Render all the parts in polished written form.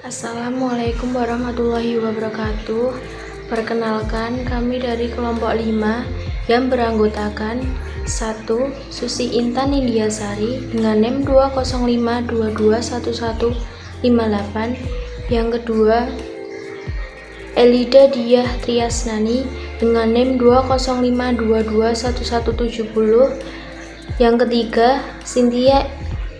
Assalamualaikum warahmatullahi wabarakatuh. Perkenalkan, kami dari kelompok 5 yang beranggotakan 1. Susi Intan Indiasari dengan NIM 205221158. Yang kedua, Elida Diah Triasnani dengan NIM 205221170. Yang ketiga, Cynthia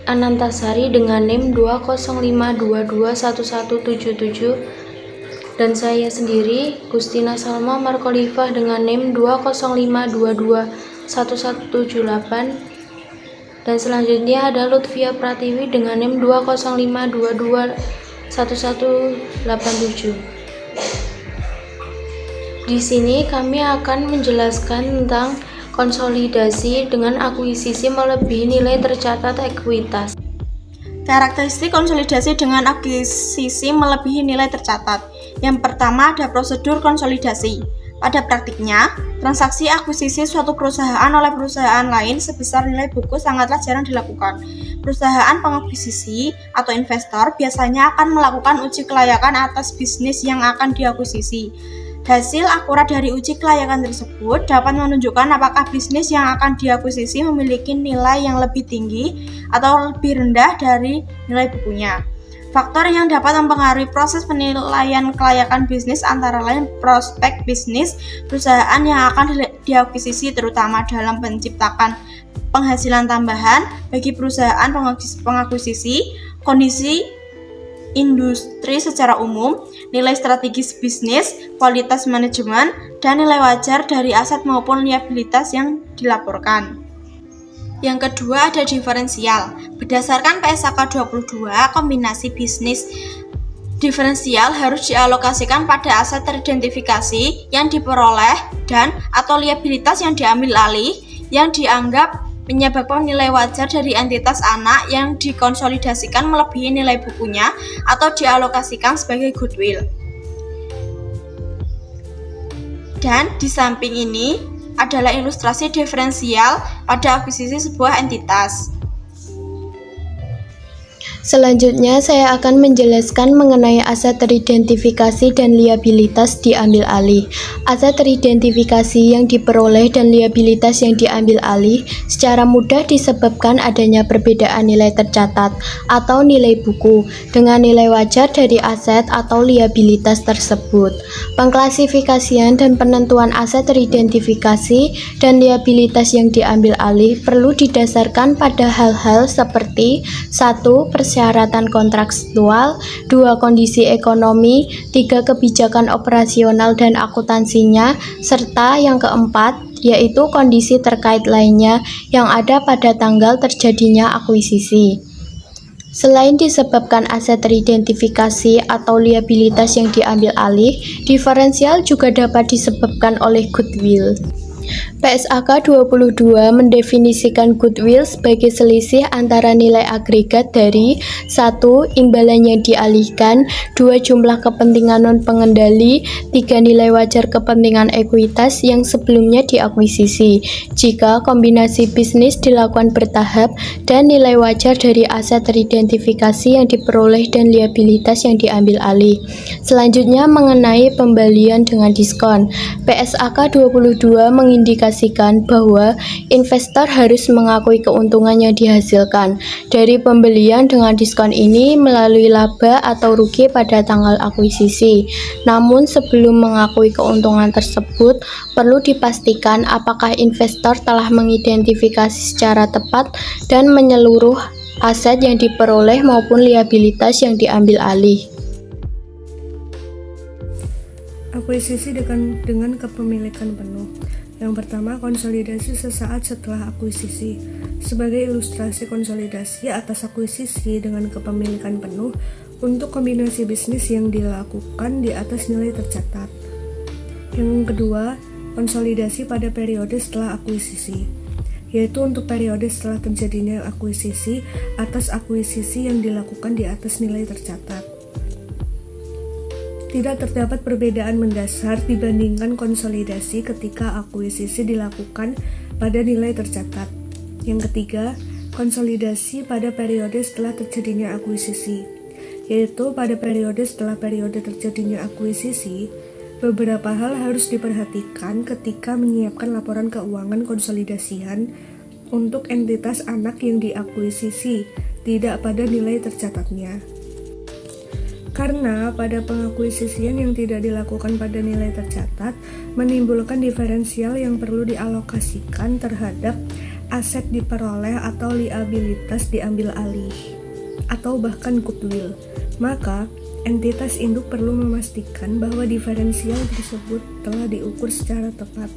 Anantasari dengan NIM 205221177, dan saya sendiri Gustina Salma Markolifah dengan NIM 205221178, dan selanjutnya ada Lutfia Pratiwi dengan NIM 205221187. Di sini kami akan menjelaskan tentang konsolidasi dengan akuisisi melebihi nilai tercatat ekuitas. Karakteristik konsolidasi dengan akuisisi melebihi nilai tercatat. Yang pertama ada prosedur konsolidasi. Pada praktiknya, transaksi akuisisi suatu perusahaan oleh perusahaan lain sebesar nilai buku sangatlah jarang dilakukan. Perusahaan pengakuisisi atau investor biasanya akan melakukan uji kelayakan atas bisnis yang akan diakuisisi. Hasil akurat dari uji kelayakan tersebut dapat menunjukkan apakah bisnis yang akan diakuisisi memiliki nilai yang lebih tinggi atau lebih rendah dari nilai bukunya. Faktor yang dapat mempengaruhi proses penilaian kelayakan bisnis antara lain prospek bisnis perusahaan yang akan diakuisisi, terutama dalam menciptakan penghasilan tambahan bagi perusahaan pengakuisisi, kondisi industri secara umum, nilai strategis bisnis, kualitas manajemen, dan nilai wajar dari aset maupun liabilitas yang dilaporkan. Yang kedua ada diferensial. Berdasarkan PSAK 22, kombinasi bisnis diferensial harus dialokasikan pada aset teridentifikasi yang diperoleh dan atau liabilitas yang diambil alih yang dianggap menyebabkan nilai wajar dari entitas anak yang dikonsolidasikan melebihi nilai bukunya atau dialokasikan sebagai goodwill. Dan di samping ini adalah ilustrasi diferensial pada akuisisi sebuah entitas. Selanjutnya saya akan menjelaskan mengenai aset teridentifikasi dan liabilitas diambil alih. Aset teridentifikasi yang diperoleh dan liabilitas yang diambil alih secara mudah disebabkan adanya perbedaan nilai tercatat atau nilai buku dengan nilai wajar dari aset atau liabilitas tersebut. Pengklasifikasian dan penentuan aset teridentifikasi dan liabilitas yang diambil alih perlu didasarkan pada hal-hal seperti 1. Persyaratan kontrakstual, 2. Kondisi ekonomi, 3. Kebijakan operasional dan akuntansinya, serta yang keempat, yaitu kondisi terkait lainnya yang ada pada tanggal terjadinya akuisisi. Selain disebabkan aset teridentifikasi atau liabilitas yang diambil alih, diferensial juga dapat disebabkan oleh goodwill. PSAK 22 mendefinisikan goodwill sebagai selisih antara nilai agregat dari 1. Imbalan yang dialihkan, 2. Jumlah kepentingan non-pengendali, 3. Nilai wajar kepentingan ekuitas yang sebelumnya diakuisisi jika kombinasi bisnis dilakukan bertahap, dan nilai wajar dari aset teridentifikasi yang diperoleh dan liabilitas yang diambil alih. Selanjutnya mengenai pembelian dengan diskon. PSAK 22 mengindikasikan bahwa investor harus mengakui keuntungan yang dihasilkan dari pembelian dengan diskon ini melalui laba atau rugi pada tanggal akuisisi. Namun sebelum mengakui keuntungan tersebut, perlu dipastikan apakah investor telah mengidentifikasi secara tepat dan menyeluruh aset yang diperoleh maupun liabilitas yang diambil alih. Akuisisi dengan kepemilikan penuh. Yang pertama, konsolidasi sesaat setelah akuisisi. Sebagai ilustrasi konsolidasi atas akuisisi dengan kepemilikan penuh untuk kombinasi bisnis yang dilakukan di atas nilai tercatat. Yang kedua, konsolidasi pada periode setelah akuisisi, yaitu untuk periode setelah terjadinya akuisisi atas akuisisi yang dilakukan di atas nilai tercatat. Tidak terdapat perbedaan mendasar dibandingkan konsolidasi ketika akuisisi dilakukan pada nilai tercatat. Yang ketiga, konsolidasi pada periode setelah terjadinya akuisisi, yaitu pada periode setelah periode terjadinya akuisisi, beberapa hal harus diperhatikan ketika menyiapkan laporan keuangan konsolidasian untuk entitas anak yang diakuisisi, tidak pada nilai tercatatnya. Karena pada pengakuisisian yang tidak dilakukan pada nilai tercatat menimbulkan diferensial yang perlu dialokasikan terhadap aset diperoleh atau liabilitas diambil alih, atau bahkan goodwill. Maka, entitas induk perlu memastikan bahwa diferensial tersebut telah diukur secara tepat.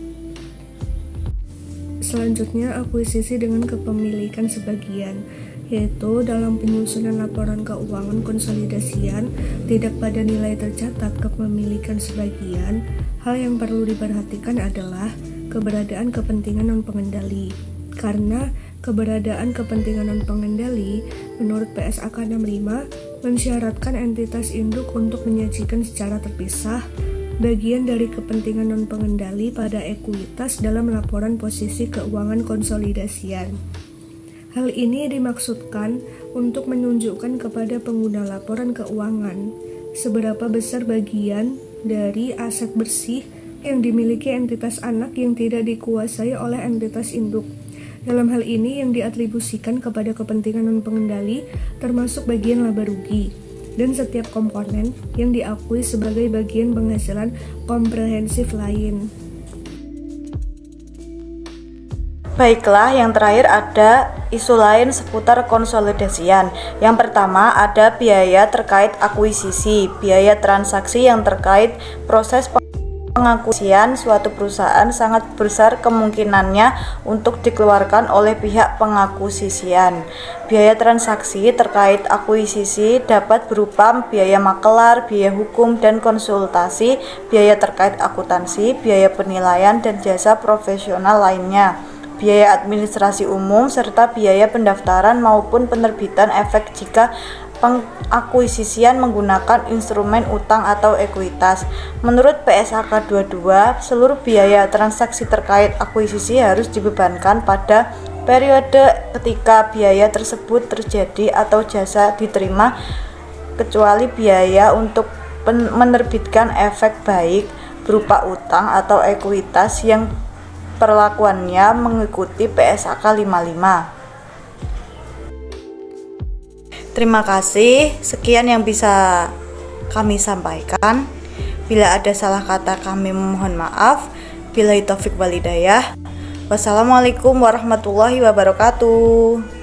Selanjutnya, akuisisi dengan kepemilikan sebagian, yaitu dalam penyusunan laporan keuangan konsolidasian tidak pada nilai tercatat kepemilikan sebagian. Hal yang perlu diperhatikan adalah keberadaan kepentingan non-pengendali. Karena keberadaan kepentingan non-pengendali menurut PSAK 65 mensyaratkan entitas induk untuk menyajikan secara terpisah bagian dari kepentingan non-pengendali pada ekuitas dalam laporan posisi keuangan konsolidasian. Hal ini dimaksudkan untuk menunjukkan kepada pengguna laporan keuangan seberapa besar bagian dari aset bersih yang dimiliki entitas anak yang tidak dikuasai oleh entitas induk. Dalam hal ini yang diatribusikan kepada kepentingan non-pengendali termasuk bagian laba rugi dan setiap komponen yang diakui sebagai bagian penghasilan komprehensif lain. Baiklah, yang terakhir ada isu lain seputar konsolidasian. Yang pertama ada biaya terkait akuisisi, biaya transaksi yang terkait proses pengakuisian suatu perusahaan sangat besar kemungkinannya untuk dikeluarkan oleh pihak pengakuisisian. Biaya transaksi terkait akuisisi dapat berupa biaya makelar, biaya hukum dan konsultasi, biaya terkait akuntansi, biaya penilaian dan jasa profesional lainnya, biaya administrasi umum, serta biaya pendaftaran maupun penerbitan efek jika pengakuisisian menggunakan instrumen utang atau ekuitas. Menurut PSAK 22, seluruh biaya transaksi terkait akuisisi harus dibebankan pada periode ketika biaya tersebut terjadi atau jasa diterima, kecuali biaya untuk menerbitkan efek baik berupa utang atau ekuitas yang perlakuannya mengikuti PSAK 55. Terima kasih, sekian yang bisa kami sampaikan. Bila ada salah kata kami mohon maaf. Billahi taufik wal hidayah. Wassalamualaikum warahmatullahi wabarakatuh.